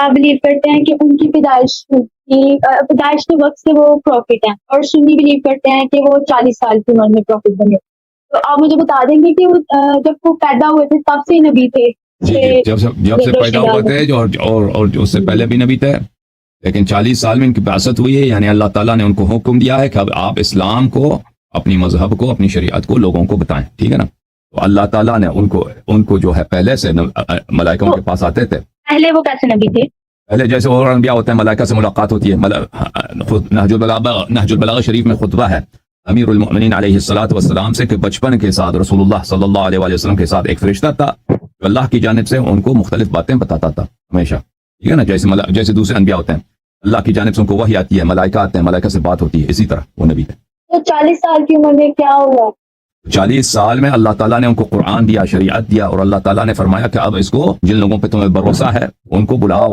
आप बिलीव करते हैं कि उनकी पैदाइश के वक्त से वो प्रॉफिट हैं, और सुन्नी बिलीव करते हैं कि वो 40 साल की उम्र में प्रॉफिट बने। तो आप मुझे बता देंगे कि जब वो पैदा हुए थे तब से नबी थे? जी जी, जब से पैदा हुए थे जो और जो उससे पहले भी नबी थे, लेकिन 40 साल में इनकी बासत हुई है, यानी अल्लाह ताला ने उनको हुक्म दिया है कि अब आप इस्लाम को, अपनी मजहब को, अपनी शरीयत को लोगों को बताएं, ठीक है ना। तो अल्लाह ताला ने उनको जो है पहले से मलाइकों के पास आते थे। पहले वो कैसे नबी थे? पहले जैसे और अनबिया होते हैं, मलाइका से मुलाकात होती है। नहजुल बलागा शरीफ में खुतबा है अमीरुल मोमिनीन अलैहिस्सलातु वस्सलाम से कि बचपन के साथ रसूलुल्लाह सल्लल्लाहु अलैहि वसल्लम के साथ एक फरिश्ता था जो अल्लाह की जानिब से उनको मुख्तलिफ बातें बताता था हमेशा, ठीक है ना। जैसे दूसरे अनबिया होते हैं, अल्लाह की जानिब से उनको वही आती है, मलाइका आते हैं, मलाइका से बात होती है, इसी तरह वो नबी थे। तो 40 साल की उम्र में क्या हुआ? 40 साल में अल्लाह ताला ने उनको कुरान दिया, शरीयत दिया, और अल्लाह ताला ने फरमाया कि अब इसको जिन लोगों पे तुम्हें भरोसा है उनको बुलाओ।